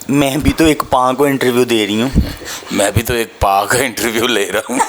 मैं भी तो एक पाँ को इंटरव्यू दे रही हूँ। मैं भी तो एक पा का इंटरव्यू ले रहा हूँ।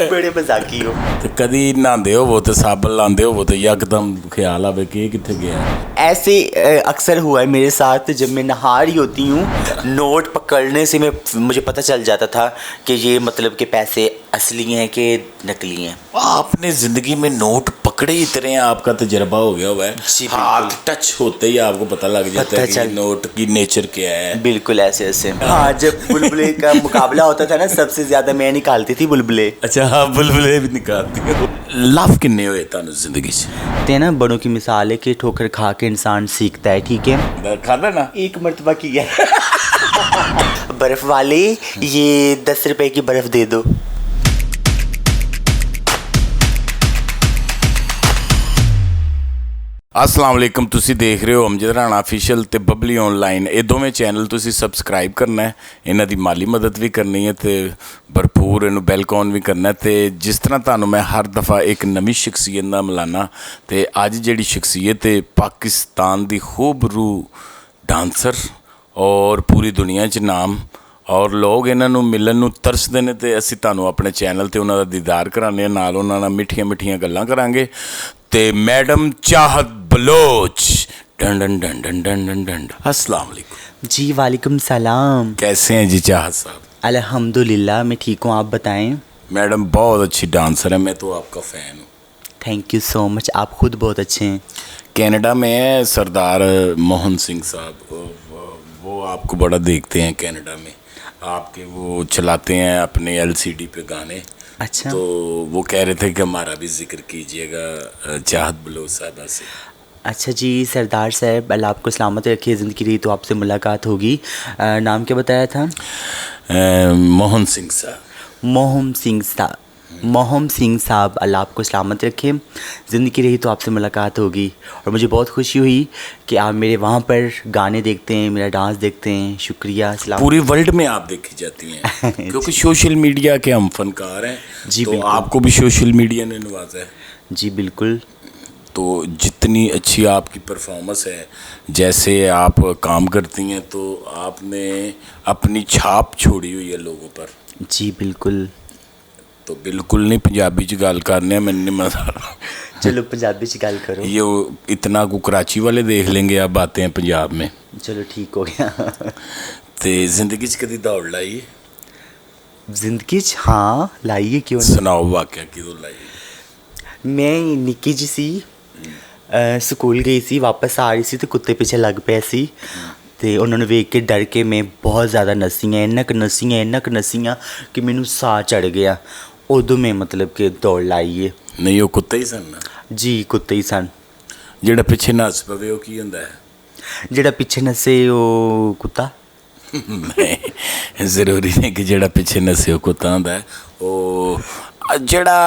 बड़े मजाकी हो। तो कदी नहाते हो तो साबन लाते हो तो यकदम ख्याल आवे कि कितने गया। ऐसे अक्सर हुआ है मेरे साथ, जब मैं नहा रही होती हूँ नोट पकड़ने से मुझे पता चल जाता था कि ये मतलब कि पैसे असली हैं कि नकली हैं। आपने ज़िंदगी में नोट पकड़े इतने हैं, आपका तजर्बा हो गया हुआ है। हाथ टच होते ही आपको अच्छा लग जाता है कि नोट की नेचर क्या है। बिल्कुल ऐसे ऐसे। हाँ, जब बुलबुले का मुकाबला होता था ना, सबसे ज़्यादा मैं निकालती थी बुलबुले। अच्छा, हाँ, बुलबुले भी निकालती हो। लव किन्ने होए तानू जिंदगी से? ते ना बड़ों की मिसाल है कि ठोकर खा के इंसान सीखता है, ठीक है। खाना ना एक मर्तबा किया बर्फ़ वाले, ये 10 रुपए की बर्फ़ दे दो। अस्सलाम वालेकुम, तुसी देख रहे हो अमजद राणा ऑफिशियल ते बबली ऑनलाइन। ये दोवें चैनल तुसी सबसक्राइब करना है, इन्हां दी माली मदद भी करनी है ते भरपूर इनू बैलकॉन भी करना है। ते जिस तरह तुहानू मैं हर दफ़ा एक नवी शख्सियत नाल मिलाना, ते अज जिहड़ी शख्सियत है पाकिस्तान दी खूबरू डांसर और पूरी दुनिया च नाम, और लोग इन्हों मिलन नूं तरसदे ने, ते असीं तुहानू अपने चैनल ते उन्हां दा दीदार कराने, नाल उन्हां नाल मिठियां मिठियां गल्लां करांगे। ते madam Chahat Baloch, done done done done done done done. अस्सलाम वालेकुम। जी वालेकुम सलाम। कैसे हैं जी चाहत साहब? अल्हम्दुलिल्लाह, मैं ठीक हूँ, आप बताएं। मैडम बहुत अच्छी डांसर है, मैं तो आपका फ़ैन हूँ। थैंक यू सो मच, आप खुद बहुत अच्छे हैं। कनाडा में है सरदार मोहन सिंह साहब, वो आपको बड़ा देखते हैं कनाडा में, आपके वो चलाते हैं अपने LCD पे गाने। अच्छा, तो वो कह रहे थे कि हमारा भी जिक्र कीजिएगा चाहत बलोच साहबा से। अच्छा जी सरदार साहब, अल्लाह आपको सलामत रखिए, ज़िंदगी रही तो आपसे मुलाकात होगी। नाम क्या बताया था? मोहन सिंह साहब। मोहम सिंह साहब, अल्लाह आपको सलामत रखे, ज़िंदगी रही तो आपसे मुलाकात होगी। और मुझे बहुत खुशी हुई कि आप मेरे वहाँ पर गाने देखते हैं, मेरा डांस देखते हैं। शुक्रिया। सलाम। पूरी वर्ल्ड में आप देखी जाती हैं क्योंकि सोशल मीडिया के हम फनकार हैं जी। तो आपको भी सोशल मीडिया ने नवाजा है जी। बिल्कुल। तो जितनी अच्छी आपकी परफॉर्मेंस है, जैसे आप काम करती हैं, तो आपने अपनी छाप छोड़ी हुई है लोगों पर। जी बिल्कुल। तो बिल्कुल नहीं, पंजाबी च गल करने, मैंने नहीं मजा। चलो पंजाबी च गल करो। ये इतना को कराची वाले देख लेंगे, आप आते हैं पंजाब में। चलो ठीक हो गया। तो जिंदगी च कभी दौड़ लाई? जिंदगी च हाँ लाइए, क्यों नहीं। सुनाओ वाकया क्यों लाई? मैं निक्की जी सी, स्कूल गई सी, वापस आ रही सी तो कुत्ते पीछे लग पे सी, तो उन्होंने वेख के डर के मैं बहुत ज़्यादा नस्सियाँ, इन्ना क नस्सियाँ कि मैनू साह चढ़ गया। उदों मैं मतलब कि दौड़ लाई है। नहीं, वो कुत्ते ही सन ना? जी कुत्ते ही सन। जेड़ा पिछे नस पवे वो की हुंदा है? जेड़ा पिछे नसे वो कुत्ता। नहीं, जरूरी नहीं कि जेड़ा पिछे नसे वो कुत्ता हुंदा है। वो जेड़ा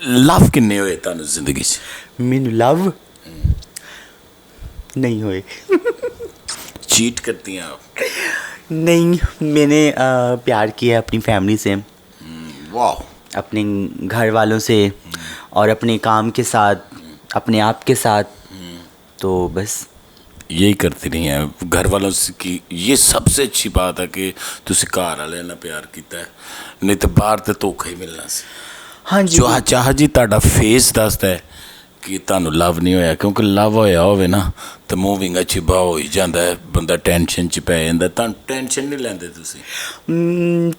लव किन्ने होए तुहानू जिंदगी च? मैनू लव नहीं होए। चीट करती हैं आप? नहीं, मैंने प्यार किया अपनी फैमिली से, वाह। अपने घर वालों से और अपने काम के साथ, अपने आप के साथ। तो बस यही करती रही हैं घर वालों से की। ये सबसे अच्छी बात है कि तुसी घर वाले ना प्यार किया है, नहीं तो बाहर तो धोखा ही मिलना सी। हाँ जी। चाह जी तुहाडा फेस दसदा है कि तुहानू लव नहीं होया, क्योंकि लव होया होवे ना तो मूविंग अच्छी बा हो ही जाता है, बंदा टेंशन च पै जांदा। तुहानू टेंशन नहीं लैंदे तुसी?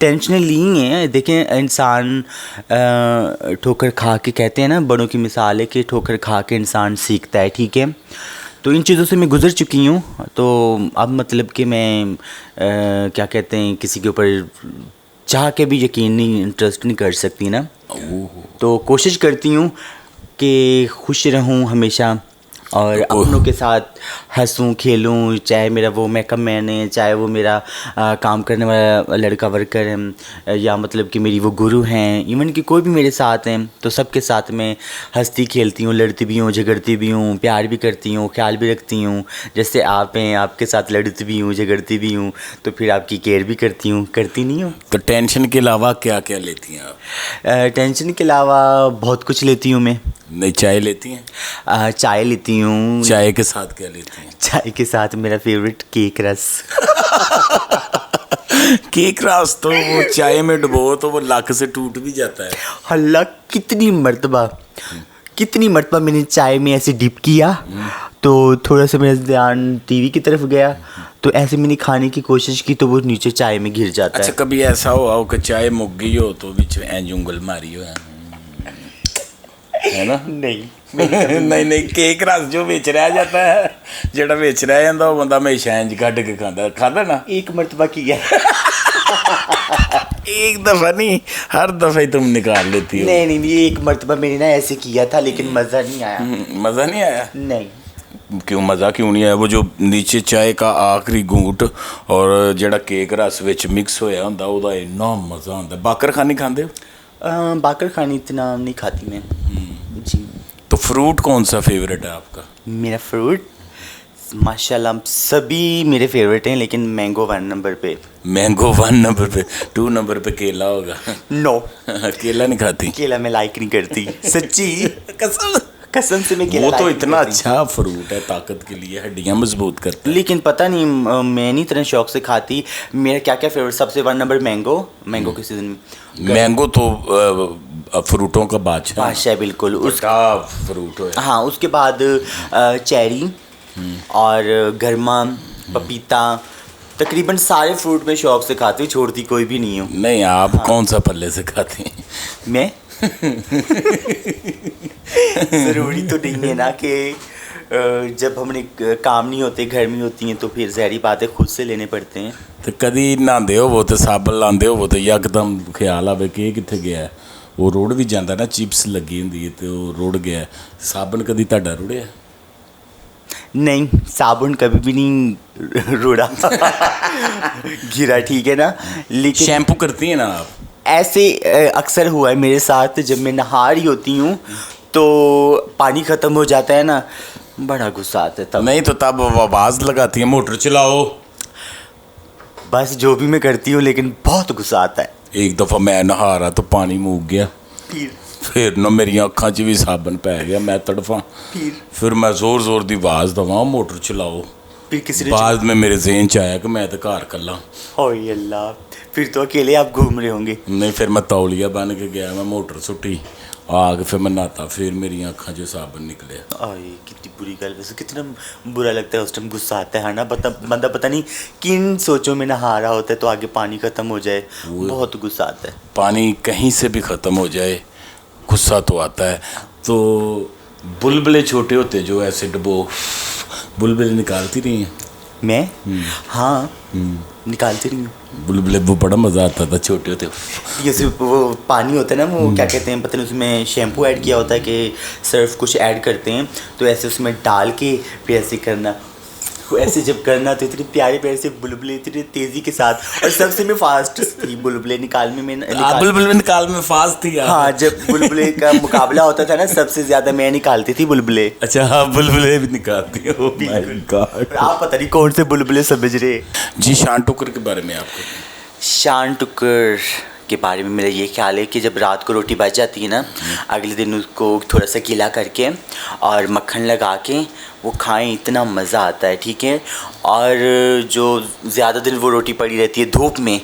टेंशन ली है। देखें, इंसान ठोकर खा के, कहते हैं ना बड़ों की मिसाल है कि ठोकर खा के इंसान सीखता है, ठीक है। तो इन चीज़ों से मैं गुज़र चुकी हूँ, तो अब मतलब कि मैं क्या कहते हैं, किसी के ऊपर चाह के भी यकीन नहीं, इंटरेस्ट नहीं कर सकती ना। तो कोशिश करती हूँ कि खुश रहूँ हमेशा और अपनों के साथ हंसूँ खेलूँ, चाहे मेरा वो मेकअप मैन है, चाहे वो मेरा काम करने वाला लड़का वर्कर है, या मतलब कि मेरी वो गुरु हैं, इवन कि कोई भी मेरे साथ हैं, तो सबके साथ मैं हंसती खेलती हूँ, लड़ती भी हूँ, झगड़ती भी हूँ, प्यार भी करती हूँ, ख्याल भी रखती हूँ। जैसे आप हैं, आपके साथ लड़ती भी हूँ, झगड़ती भी हूँ, तो फिर आपकी केयर भी करती हूँ, करती नहीं हूँ। तो टेंशन के अलावा क्या क्या लेती हैं आप? टेंशन के अलावा बहुत कुछ लेती हूँ मैं। नहीं, चाय लेती हैं? चाय लेती हूँ। चाय के साथ क्या लेती हैं? चाय के साथ मेरा फेवरेट केक रस। केक रस तो वो चाय में डुबो तो वो लाख से टूट भी जाता है। हल्ला कितनी मर्तबा मैंने चाय में ऐसे डिप किया तो थोड़ा सा मेरा ध्यान टीवी की तरफ गया, तो ऐसे मैंने खाने की कोशिश की तो वो नीचे चाय में गिर जाता अच्छा, है। कभी ऐसा हुआ हो कि चाय मुक गई हो तो बीच में इंज उंगल मारी हो, है ना? नहीं। नहीं नहीं, केक रस जो बेच रहा जाता है, जेड़ा बेच रहा जाता वो बंदा हमेशा इंज कट के खाता ना। एक मर्तबा किया। एक दफा नहीं, हर दफा ही तुम निकाल लेती हो। नहीं, ये एक मर्तबा मैंने ना ऐसे किया था, लेकिन मज़ा नहीं आया। मज़ा नहीं आया? नहीं। क्यों मज़ा क्यों नहीं आया? वो जो नीचे चाय का आखिरी घूंट और जेड़ा केक रस विच मिक्स होया हुंदा ओदा इन्ना मज़ा आंदा। बाकर खानी खांदे हो? बाकर खानी इतना नहीं खाती मैं जी। तो फ्रूट कौन सा फेवरेट है आपका? मेरा फ्रूट माशाल्लाह सभी मेरे फेवरेट हैं, लेकिन मैंगो 1 नंबर पे। मैंगो 1 नंबर पे, 2 नंबर पे केला होगा। नो, केला नहीं खाती? केला मैं लाइक नहीं करती, सच्ची कसम से मैं केला वो लाइक तो नहीं इतना करती। अच्छा फ्रूट है, ताकत के लिए, हड्डियां मजबूत करता है। लेकिन पता नहीं मैं नहीं इतना शौक से खाती। मेरा क्या क्या फेवरेट, सबसे 1 नंबर मैंगो के सीजन में। मैंगो तो फ्रूटों का बादशाह बादशाह बिल्कुल। उसका फ्रूट है। हाँ, उसके बाद चेरी और गर्मा, पपीता, तकरीबन सारे फ्रूट में शौक से खाती हूँ, छोड़ती कोई भी नहीं हूँ। नहीं, आप कौन सा पल्ले से खाती हैं? मैं ज़रूरी तो नहीं है ना कि जब हमने काम नहीं होते, घर में होती हैं, तो फिर ज़ाहिर बात है खुद से लेने पड़ते हैं। तो कदी नहाते हो तो साबन लाते हो तो यकदम ख्याल आवे कि ये कित्थे गया है? वो रुड़ भी जाता ना, चिप्स लगी होंदी है तो वो रुड़ गया। साबन कदी ਤੁਹਾਡਾ रुड़िया? नहीं, साबुन कभी भी नहीं रुड़ा। गिरा, ठीक है ना। लेकिन शैम्पू करती हैं ना आप? ऐसे अक्सर हुआ है मेरे साथ, जब मैं नहा रही होती हूँ तो पानी ख़त्म हो जाता है ना, बड़ा गुस्सा आता है तब। नहीं तो तब आवाज़ लगाती है मोटर चलाओ। बस जो भी मैं करती हूँ, लेकिन बहुत गुस्सा आता है। एक दफ़ा मैं नहा रहा तो पानी मुक गया, फिर ना मेरी अखां 'च भी साबन पै गया, मैं तड़फा, फिर मैं जोर जोर की आवाज़ दवा मोटर चलाओ। फिर किसी ने बाद में मेरे ज़हन च आया कि मैं तो घर कल्ला। ओए अल्लाह, फिर तो अकेले आप घूम रहे होंगे। नहीं, फिर मैं तौलिया बन के गया, मैं मोटर सुट्टी, आके फिर मैं नहाता, फिर मेरी अखां 'चों साबन निकले। आए कितनी बुरी गल, वैसे कितना बुरा लगता है उस टाइम, गुस्सा आता है ना। बंदा पता नहीं किन सोचों में नहा रहा होता है तो आगे पानी ख़त्म हो जाए, बहुत गुस्सा आता है। पानी कहीं से भी ख़त्म हो जाए गुस्सा तो आता है। तो बुलबुले छोटे होते जो ऐसे डबो, बुलबुले निकालती रही हैं? मैं हाँ निकालती रही हूँ बुलबुले। वो बड़ा मज़ा आता था छोटे होते। जैसे वो पानी होता है ना, वो क्या कहते हैं पता नहीं, उसमें शैम्पू ऐड किया होता है कि सर्फ कुछ ऐड करते हैं, तो ऐसे उसमें डाल के फिर ऐसे करना, वो ऐसे जब करना तो इतने प्यारे प्यारे से बुलबुले, इतनी तेज़ी के साथ, और सबसे मैं फास्ट थी बुलबुले निकालने में। बुलबुले निकाल में फास्ट थी? हाँ, जब बुलबुले का मुकाबला होता था ना, सबसे ज़्यादा मैं निकालती थी बुलबुले। अच्छा, हाँ, बुलबुले भी निकालती हो। आप पता नहीं कौन से बुलबुले समझ रहे। जी, शान टुकर के बारे में आपको? शान टुकर के बारे में मेरा ये ख्याल है कि जब रात को रोटी बच जाती है ना, अगले दिन उसको थोड़ा सा गीला करके और मक्खन लगा के वो खाएं, इतना मज़ा आता है, ठीक है। और जो ज़्यादा दिन वो रोटी पड़ी रहती है धूप में,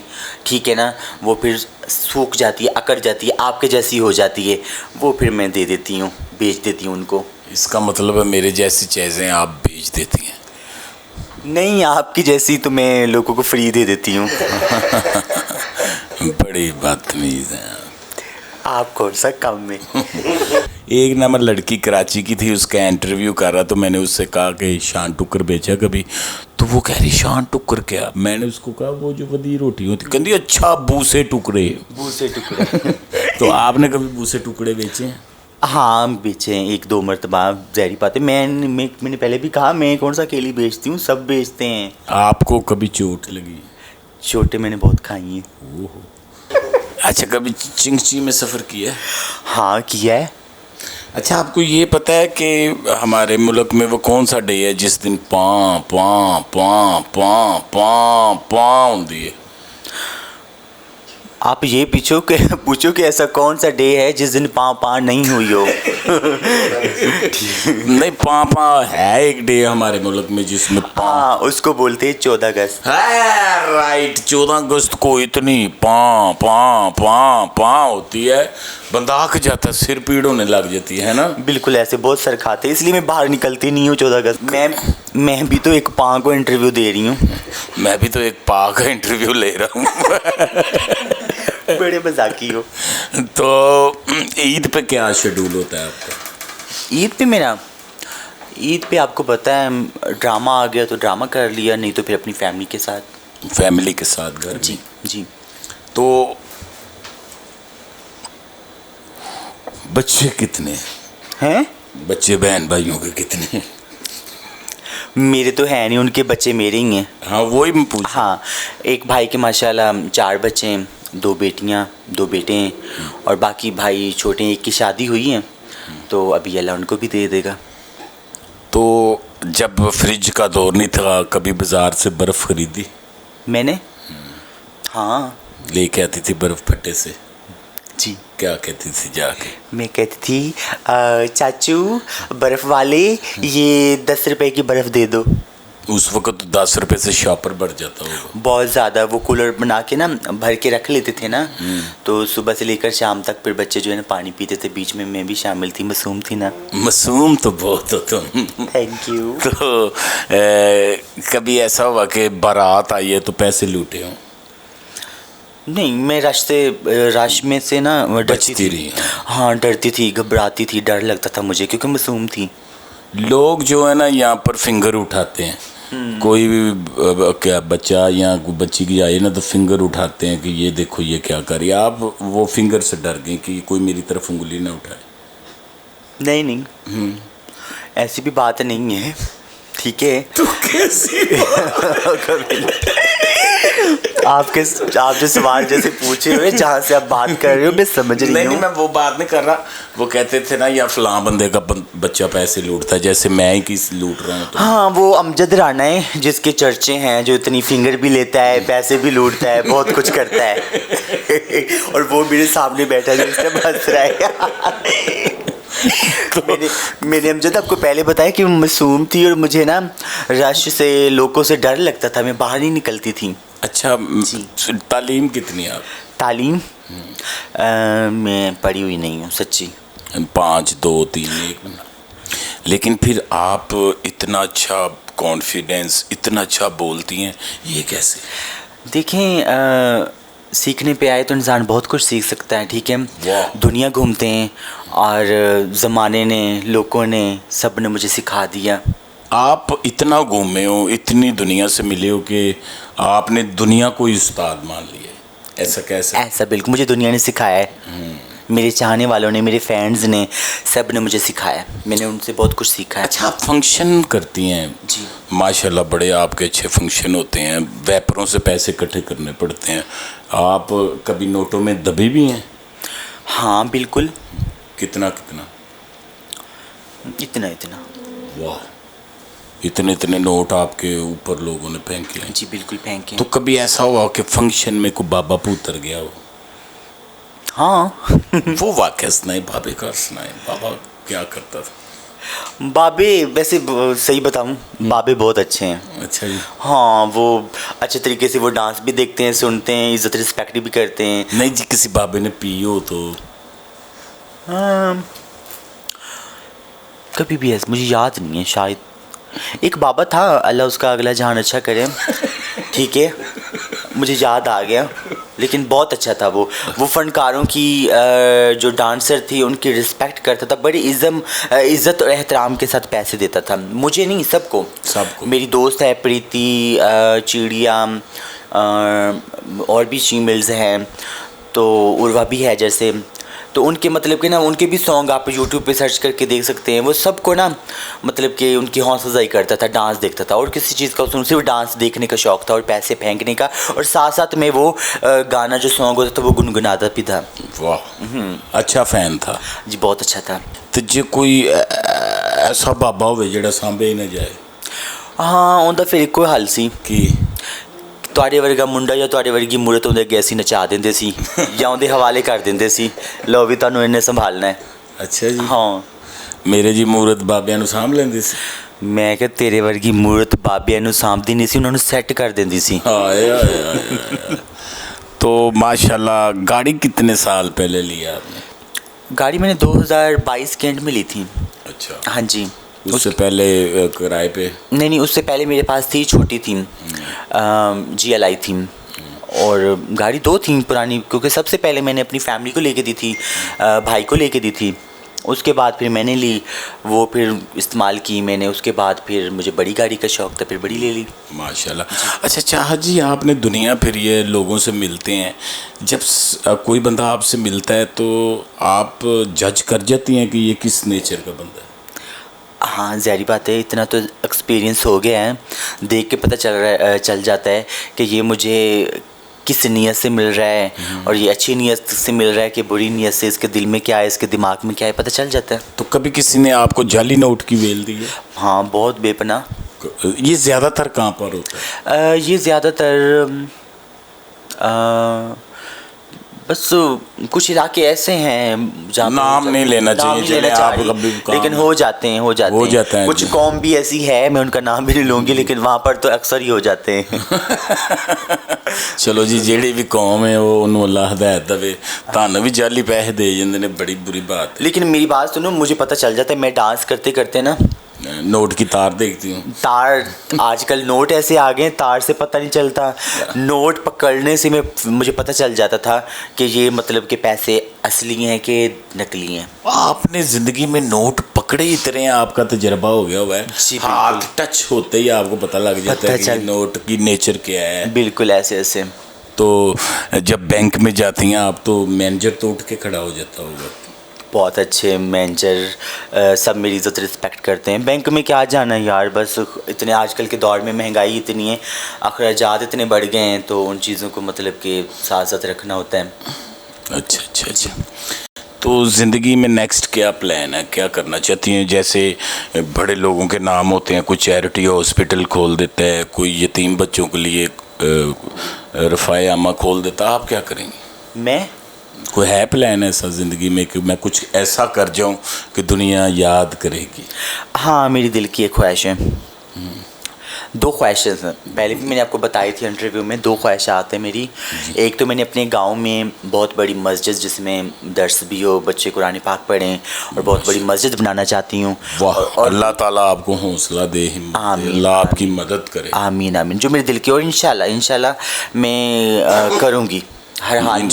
ठीक है ना, वो फिर सूख जाती है, अकड़ जाती है, आपके जैसी हो जाती है, वो फिर मैं दे देती हूँ, बेच देती हूँ उनको। इसका मतलब है मेरे जैसी चीज़ें आप बेच देती हैं? नहीं, आपकी जैसी तो मैं लोगों को फ्री दे देती हूँ। बड़ी बदतमीज़ है आप कौन सा काम में। एक ना मैं लड़की कराची की थी, उसका इंटरव्यू कर रहा, तो मैंने उससे कहा कि शान टुकर बेचा कभी? तो वो कह रही शान टुकर क्या? मैंने उसको कहा वो जो वदी रोटी होती, कहती अच्छा बूसे टुकड़े। बूसे टुकड़े। तो आपने कभी बूसे टुकड़े बेचे हैं? हाँ, बेचे हैं 1-2 मरतबा, ज़ाहिर बात है। मैंने पहले भी कहा, मैं कौन सा अकेली बेचती हूँ, सब बेचते हैं। आपको कभी चोट लगी? छोटे मैंने बहुत खाई हैं। ओहो। अच्छा, कभी चिंगची में सफ़र किया है? हाँ, किया है। अच्छा, आपको ये पता है कि हमारे मुल्क में वो कौन सा डे है जिस दिन पाँ पाँ पाँ पाँ पाँ पाँ होती है? आप ये पूछो कि ऐसा कौन सा डे है जिस दिन पाँ नहीं हुई हो। नहीं, पापा है एक डे हमारे मुल्क में जिसमें हाँ, उसको बोलते हैं 14 अगस्त। है राइट। 14 अगस्त को इतनी पाँ पाँ पाँ पाँ होती है, बंदा आक जाता है, सिर पीड़ होने लग जाती है ना। बिल्कुल ऐसे बहुत सर खाते हैं, इसलिए मैं बाहर निकलती नहीं हूँ 14 अगस्त। मैं भी तो एक पाँ को इंटरव्यू दे रही हूँ। मैं भी तो एक पा का इंटरव्यू ले रहा हूँ। बड़े मजाकी हो। तो ईद पे क्या शेड्यूल होता है आपका? ईद पे आपको पता है ड्रामा आ गया तो ड्रामा कर लिया, नहीं तो फिर अपनी फैमिली के साथ। फैमिली के साथ घर में? जी जी। तो बच्चे कितने हैं? बच्चे बहन भाइयों के कितने? मेरे तो है नहीं, उनके बच्चे मेरे ही हैं। हाँ, वही मैं पूछ। हाँ, एक भाई के माशाल्लाह 4 बच्चे हैं, 2 बेटियां 2 बेटे हैं, और बाकी भाई छोटे हैं, एक की शादी हुई है तो अभी अल्लाह उनको भी दे देगा। तो जब फ्रिज का दौर नहीं था, कभी बाजार से बर्फ़ खरीदी? मैंने? हाँ। लेके आती थी बर्फ़ फट्टे से? जी। क्या कहती थी जाके? मैं कहती थी चाचू बर्फ़ वाले ये 10 रुपए की बर्फ़ दे दो। उस वक्त तो 10 रुपए से शॉपर बढ़ जाता होगा। बहुत ज़्यादा, वो कूलर बना के ना भर के रख लेते थे ना, तो सुबह से लेकर शाम तक फिर बच्चे जो है ना पानी पीते थे। बीच में मैं भी शामिल थी, मासूम थी ना। मासूम तो बहुत हो तुम। Thank you. तो कभी ऐसा हुआ कि बारात आई है तो पैसे लूटे हों? नहीं, मैं रश में से ना डरती बचती थी। रही? हाँ, डरती थी, घबराती थी, डर लगता था मुझे क्योंकि मासूम थी। लोग जो है ना यहाँ पर फिंगर उठाते हैं, कोई भी क्या बच्चा या कोई बच्ची की आए ना तो फिंगर उठाते हैं कि ये देखो ये क्या कर रही है। आप वो फिंगर से डर गए कि कोई मेरी तरफ उंगली ना उठाए? नहीं नहीं, ऐसी भी बात नहीं है, ठीक है। तो कैसी आप जो सवाल जैसे पूछे हुए जहाँ से आप बात कर रहे हो मैं समझ रही हूँ। नहीं, मैं वो बात नहीं कर रहा। वो कहते थे ना या फलां बंदे का बच्चा पैसे लूटता है, जैसे मैं ही किस लूट रहा हूँ। तो हाँ, वो अमजद राना है जिसके चर्चे हैं, जो इतनी फिंगर भी लेता है, पैसे भी लूटता है, बहुत कुछ करता है। और वो मेरे सामने बैठा है जिससे हंस रहा है। तो मैंने अमजद आपको पहले बताया कि मासूम थी और मुझे ना रश से, लोगों से डर लगता था, मैं बाहर नहीं निकलती थी। अच्छा, तालीम कितनी आप? तालीम मैं पढ़ी हुई नहीं हूँ सच्ची। 5 2 3 1। लेकिन फिर आप इतना अच्छा कॉन्फिडेंस, इतना अच्छा बोलती हैं, ये कैसे? देखें, सीखने पे आए तो इंसान बहुत कुछ सीख सकता है, ठीक है। दुनिया घूमते हैं और ज़माने ने, लोगों ने, सब ने मुझे सिखा दिया। आप इतना घूमे हो, इतनी दुनिया से मिले हो कि आपने दुनिया को ही उस्ताद मान लिया है, ऐसा कैसे? ऐसा बिल्कुल, मुझे दुनिया ने सिखाया है। मेरे चाहने वालों ने, मेरे फैंस ने, सब ने मुझे सिखाया, मैंने उनसे बहुत कुछ सीखा है। अच्छा, आप फंक्शन करती हैं? जी माशाल्लाह, बड़े आपके अच्छे फंक्शन होते हैं, वैपरों से पैसे इकट्ठे करने पड़ते हैं। आप कभी नोटों में दबे भी हैं? हाँ बिल्कुल। कितना कितना? इतना इतना। वाह, इतने इतने नोट आपके ऊपर लोगों ने फेंके हैं? जी बिल्कुल फेंके। तो कभी ऐसा हुआ कि फंक्शन में कोई बाबा पुत्र गया हो? हाँ। वो वाक़या सुनाए, बाबे का सुनाए, बाबा क्या करता था? बाबे वैसे सही बताऊं, बाबे बहुत अच्छे हैं। अच्छा जी। हाँ, वो अच्छे तरीके से वो डांस भी देखते हैं, सुनते हैं, इज़्ज़त रिस्पेक्ट भी करते हैं। नहीं जी, किसी बाबे ने पी हो तो? हाँ, कभी भी ऐसा मुझे याद नहीं है, शायद एक बाबा था, अल्लाह उसका अगला जहान अच्छा करे, ठीक है, मुझे याद आ गया, लेकिन बहुत अच्छा था वो फ़नकारों की जो डांसर थी उनकी रिस्पेक्ट करता था, बड़ी इज़्ज़त और एहतराम के साथ पैसे देता था, मुझे नहीं, सबको। मेरी दोस्त है प्रीति, चिड़िया, और भी फीमेल्स हैं, तो उर्वा भी है जैसे, तो उनके मतलब कि ना उनके भी सॉन्ग आप यूट्यूब पे सर्च करके देख सकते हैं। वो सबको ना मतलब कि उनकी हौसला अफजाई करता था, डांस देखता था, और किसी चीज़ का उसमें सिर्फ डांस देखने का शौक़ था और पैसे फेंकने का, और साथ साथ में वो गाना जो सॉन्ग होता था वो गुनगुनाता भी था। वाह, अच्छा फ़ैन था जी, बहुत अच्छा था। तो जो कोई ऐसा बाबा हो जो सांभे ही ना जाए? हाँ, उनका फिर एक कोई हल सी कि ਤੁਹਾਡੇ ਵਰਗਾ ਮੁੰਡਾ ਜਾਂ ਤੁਹਾਡੇ ਵਰਗੀ ਮੂਰਤ ਹੁੰਦੇ ਅੱਗੇ ਅਸੀਂ ਨਚਾ ਦਿੰਦੇ ਸੀ ਜਾਂ ਉਹਦੇ ਹਵਾਲੇ ਕਰ ਦਿੰਦੇ ਸੀ, ਲਓ ਵੀ ਤੁਹਾਨੂੰ ਇਹਨੇ ਸੰਭਾਲਣਾ ਹੈ। ਅੱਛਾ ਜੀ। ਹਾਂ, ਮੇਰੇ ਜੀ ਮੂਰਤ ਬਾਬਿਆਂ ਨੂੰ ਸਾਂਭ ਲੈਂਦੀ ਸੀ। ਮੈਂ ਕਿਹਾ ਤੇਰੇ ਵਰਗੀ ਮੂਰਤ ਬਾਬਿਆਂ ਨੂੰ ਸਾਂਭਦੀ ਨਹੀਂ ਸੀ, ਉਹਨਾਂ ਨੂੰ ਸੈੱਟ ਕਰ ਦਿੰਦੀ ਸੀ। हाय हाय हाय। तो माशाल्लाह गाड़ी कितने साल पहले लिया आपने? गाड़ी मैंने 2022 के एंड में ली थी। अच्छा, हाँ जी। उससे पहले किराए पे? नहीं, उससे पहले मेरे पास थी, छोटी थी, GLI थी। और गाड़ी 2 थी पुरानी, क्योंकि सबसे पहले मैंने अपनी फैमिली को लेके दी थी, भाई को लेके दी थी। उसके बाद फिर मैंने ली, वो फिर इस्तेमाल की मैंने। उसके बाद फिर मुझे बड़ी गाड़ी का शौक़ था, फिर बड़ी ले ली। माशाल्लाह। अच्छा चाहत जी, आपने दुनिया फिर ये लोगों से मिलते हैं, जब कोई बंदा आपसे मिलता है तो आप जज कर जाती हैं कि ये किस नेचर का बंदा है? हाँ, ज़ाहिर बात है, इतना तो एक्सपीरियंस हो गया है, देख के पता चल जाता है कि ये मुझे किस नीयत से मिल रहा है और ये अच्छी नीयत से मिल रहा है कि बुरी नीयत से, इसके दिल में क्या है, इसके दिमाग में क्या है, पता चल जाता है। तो कभी किसी ने आपको जाली नोट की वेल दी है? हाँ, बहुत बेपनाह। ये ज़्यादातर कहाँ पर होता है? ये ज़्यादातर बस कुछ इलाके ऐसे हैं जहाँ नाम नहीं लेना चाहिए, चले आप कभी लेकिन हो जाते हैं कुछ जी। कौम भी ऐसी है, मैं उनका नाम भी नहीं लूँगी, लेकिन वहाँ पर तो अक्सर ही हो जाते हैं। चलो जी, जेड़ी भी कौम है वो उन्होंने अल्लाह हदायत दे, तानू भी जाली पैसे दे जाते ने, बड़ी बुरी बात है। लेकिन मेरी बात सुनो, मुझे पता चल जाता है, मैं डांस करते करते ना नोट की तार देखती हूँ। तार, आजकल नोट ऐसे आ गए, तार से पता नहीं चलता, नोट पकड़ने से मुझे पता चल जाता था कि ये मतलब कि पैसे असली हैं कि नकली हैं। आपने ज़िंदगी में नोट पकड़े ही इतने हैं, आपका तजर्बा हो गया हुआ है, हाथ टच होते ही आपको पता लग जाता है कि नोट की नेचर क्या है। बिल्कुल ऐसे ऐसे। तो जब बैंक में जाती हैं आप तो मैनेजर तो उठ के खड़ा हो जाता होगा? बहुत अच्छे मैनेजर, सब मेरी इज़्ज़त रिस्पेक्ट करते हैं। बैंक में क्या जाना है यार, बस इतने आजकल के दौर में महंगाई इतनी है, अखराजात इतने बढ़ गए हैं, तो उन चीज़ों को मतलब कि साथ साथ रखना होता है। अच्छा अच्छा अच्छा। तो ज़िंदगी में नेक्स्ट क्या प्लान है, क्या करना चाहती हैं? जैसे बड़े लोगों के नाम होते हैं, कोई चैरिटी हॉस्पिटल खोल देता है, कोई यतीम बच्चों के लिए रफ़ाए आमा खोल देता, आप क्या करेंगे? मैं, कोई है प्लान ऐसा ज़िंदगी में कि मैं कुछ ऐसा कर जाऊं कि दुनिया याद करेगी? हाँ, मेरी दिल की एक ख्वाहिश है, 2 ख्वाहिशें हैं। पहले भी मैंने आपको बताई थी इंटरव्यू में, 2 ख्वाहिशात हैं मेरी। एक तो मैंने अपने गांव में बहुत बड़ी मस्जिद जिसमें दर्स भी हो, बच्चे कुरान पाक पढ़ें, और बहुत बड़ी मस्जिद बनाना चाहती हूँ। वाह, अल्लाह ताला आपको हौसला दे, अल्लाह आपकी मदद करे। आमीन आमीन, जो मेरे दिल की, और इंशाल्लाह मैं करूँगी हर हाल में।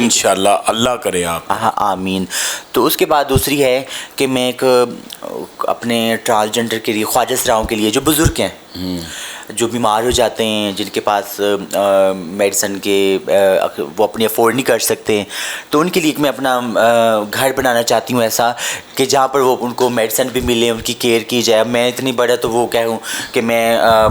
इंशाल्लाह अल्लाह करे आप। हाँ आमीन। तो उसके बाद दूसरी है कि मैं एक अपने ट्रांसजेंडर के लिए, ख्वाजा सराओं के लिए, जो बुज़ुर्ग हैं, जो बीमार हो जाते हैं, जिनके पास मेडिसन के वो अपनी अफोर्ड नहीं कर सकते, तो उनके लिए मैं अपना घर बनाना चाहती हूँ ऐसा कि जहाँ पर वो उनको मेडिसन भी मिले, उनकी केयर की जाए। मैं इतनी बड़ा तो वो कहूँ कि मैं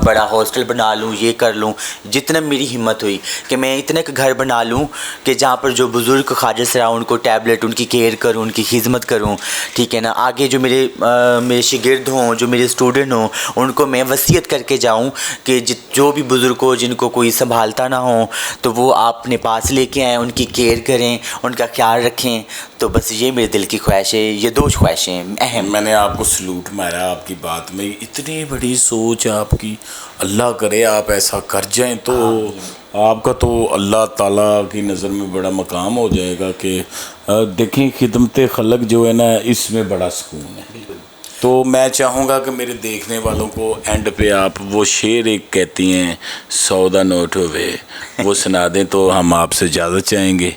बड़ा हॉस्टल बना लूँ, ये कर लूँ, जितना मेरी हिम्मत हुई कि मैं इतने का घर बना लूँ कि जहाँ पर जो बुज़ुर्ग ख्वाजा सराओं, उनको टैबलेट, उनकी केयर करूँ, उनकी खिदमत करूँ, ठीक है ना। आगे जो मेरे शागिर्द हों, जो मेरे स्टूडेंट हों, उनको मैं वसीयत करके जाऊँ कि जो भी बुज़ुर्ग हो, जिनको कोई संभालता ना हो, तो वो आप अपने पास लेके आएँ, उनकी केयर करें, उनका ख्याल रखें। तो बस ये मेरे दिल की ख्वाहिश है, ये 2 ख्वाहिशें अहम। मैंने आपको सलूट मारा आपकी बात में, इतनी बड़ी सोच आपकी, अल्लाह करे आप ऐसा कर जाएं तो आपका तो अल्लाह ताला की नज़र में बड़ा मकाम हो जाएगा कि देखें खिदमत खलक जो है ना, इसमें बड़ा सुकून है। तो मैं चाहूँगा कि मेरे देखने वालों को एंड पे आप वो शेर एक कहती हैं, 100 दा नोट होवे, वो सुना दें तो हम आपसे इजाज़त चाहेंगे।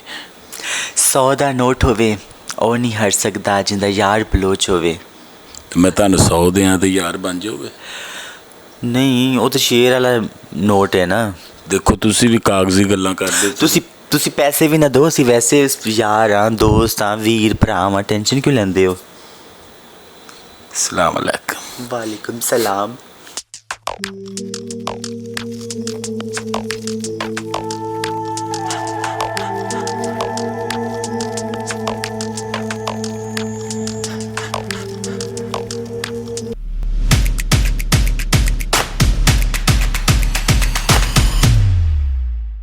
100 दा नोट होवे ओ नहीं हर सकदा जिंदा यार बलोच होवे। तो मैं तुहानू 100 दें तो यार बन जाओगे? नहीं, वो तो शेर वाला नोट है ना। देखो तुसी भी कागजी गल्लां करदे, तुसी पैसे भी ना दो, ਅਸੀਂ वैसे यार हाँ, दोस्त हाँ, वीर भरा हाँ, टेंशन क्यों लेंदे हो? अस्सलाम वालेकुम। वालेकुम सलाम।